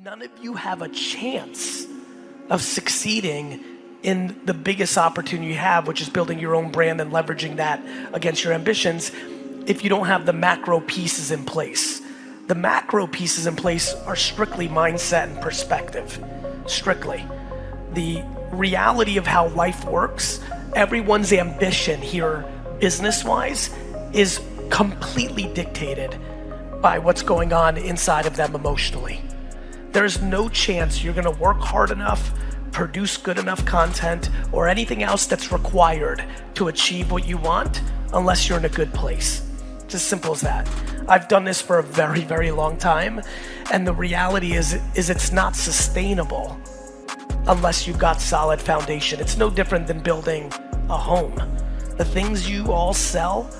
None of you have a chance of succeeding in the biggest opportunity you have, which is building your own brand and leveraging that against your ambitions, if you don't have the macro pieces in place. The macro pieces in place are strictly mindset and perspective, strictly. The reality of how life works, everyone's ambition here, business-wise, is completely dictated by what's going on inside of them emotionally. There's no chance you're gonna work hard enough, produce good enough content, or anything else that's required to achieve what you want unless you're in a good place. It's as simple as that. I've done this for a very, very long time, and the reality is it's not sustainable unless you've got solid foundation. It's no different than building a home. The things you all sell,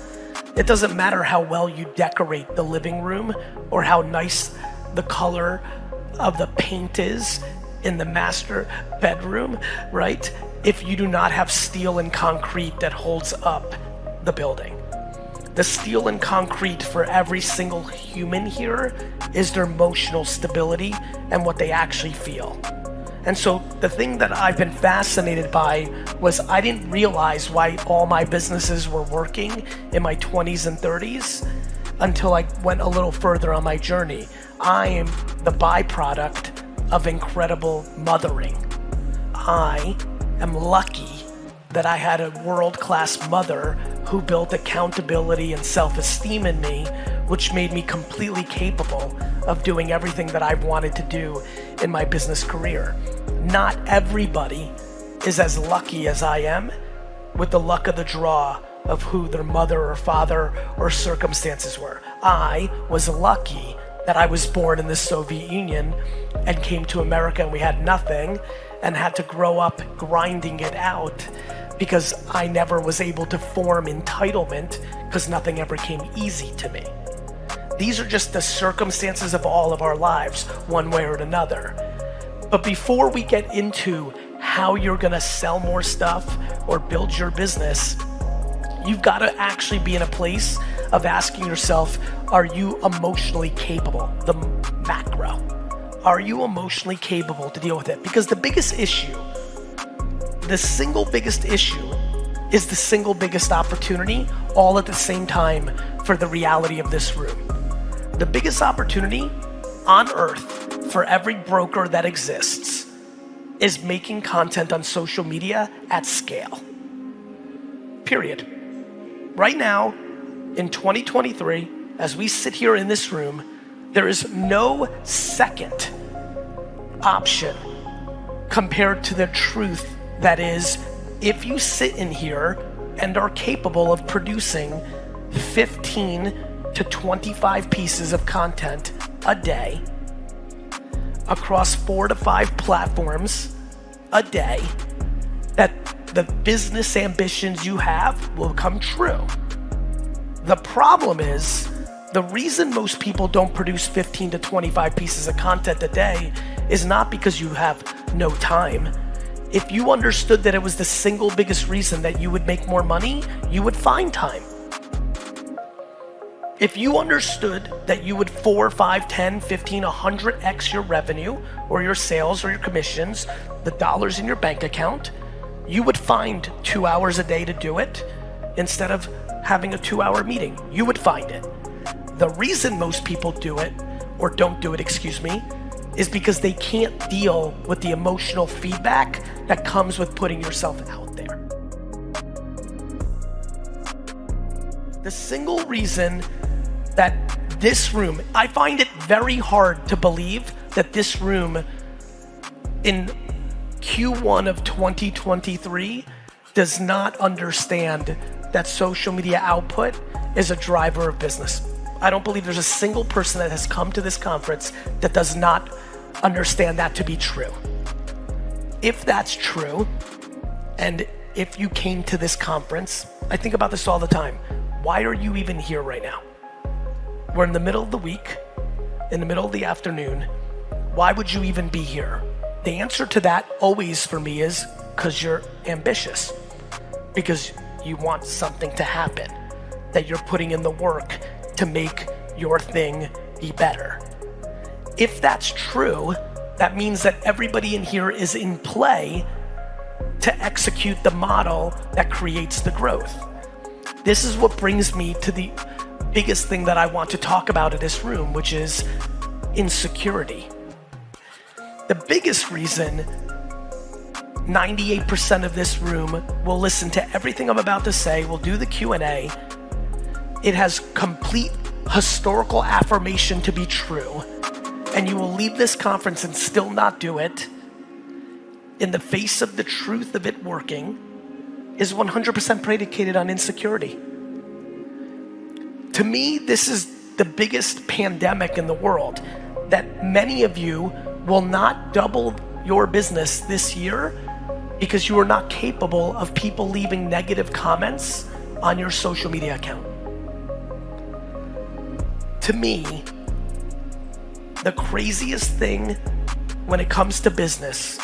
it doesn't matter how well you decorate the living room or how nice the color of the paint is in the master bedroom, right? If you do not have steel and concrete that holds up the building. The steel and concrete for every single human here is their emotional stability and what they actually feel. And so the thing that I've been fascinated by was I didn't realize why all my businesses were working in my 20s and 30s until I went a little further on my journey. I am the byproduct of incredible mothering. I am lucky that I had a world-class mother who built accountability and self-esteem in me, which made me completely capable of doing everything that I've wanted to do in my business career. Not everybody is as lucky as I am with the luck of the draw of who their mother or father or circumstances were. I was lucky that I was born in the Soviet Union and came to America and we had nothing and had to grow up grinding it out because I never was able to form entitlement because nothing ever came easy to me. These are just the circumstances of all of our lives, one way or another. But before we get into how you're gonna sell more stuff or build your business, you've gotta actually be in a place of asking yourself, are you emotionally capable? The macro. Are you emotionally capable to deal with it? Because the biggest issue, the single biggest issue is the single biggest opportunity all at the same time for the reality of this room. The biggest opportunity on earth for every broker that exists is making content on social media at scale. Period. Right now, in 2023, as we sit here in this room, there is no second option compared to the truth that is, if you sit in here and are capable of producing 15 to 25 pieces of content a day across 4 to 5 platforms a day, that the business ambitions you have will come true. The problem is, the reason most people don't produce 15 to 25 pieces of content a day is not because you have no time. If you understood that it was the single biggest reason that you would make more money, you would find time. If you understood that you would 4, 5, 10, 15, 100x your revenue or your sales or your commissions, the dollars in your bank account, you would find 2 hours a day to do it instead of having a 2-hour meeting. You would find it. The reason most people do it, or don't do it, excuse me, is because they can't deal with the emotional feedback that comes with putting yourself out there. The single reason that this room, I find it very hard to believe that this room in Q1 of 2023 does not understand that social media output is a driver of business. I don't believe there's a single person that has come to this conference that does not understand that to be true. If that's true, and if you came to this conference, I think about this all the time. Why are you even here right now? We're in the middle of the week, in the middle of the afternoon. Why would you even be here? The answer to that always for me is because you're ambitious, because you want something to happen, that you're putting in the work to make your thing be better. If that's true, That means that everybody in here is in play to execute the model that creates the growth. This is what brings me to the biggest thing that I want to talk about in this room, which is insecurity. The biggest reason 98% of this room will listen to everything I'm about to say, will do the Q&A. It has complete historical affirmation to be true, and you will leave this conference and still not do it in the face of the truth of it working, is 100% predicated on insecurity. To me, this is the biggest pandemic in the world, that many of you will not double your business this year because you are not capable of people leaving negative comments on your social media account. To me, the craziest thing when it comes to business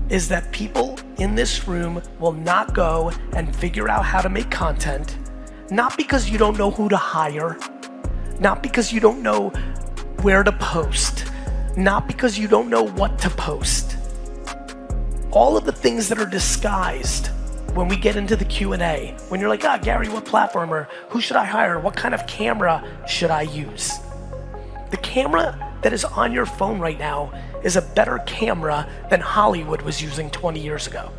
is that people in this room will not go and figure out how to make content, not because you don't know who to hire, not because you don't know where to post, not because you don't know what to post. All of the things that are disguised when we get into the Q&A, when you're like, Gary, what platform, or who should I hire? What kind of camera should I use? The camera that is on your phone right now is a better camera than Hollywood was using 20 years ago.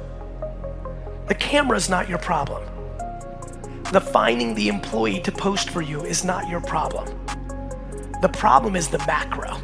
The camera is not your problem. The finding the employee to post for you is not your problem. The problem is the macro.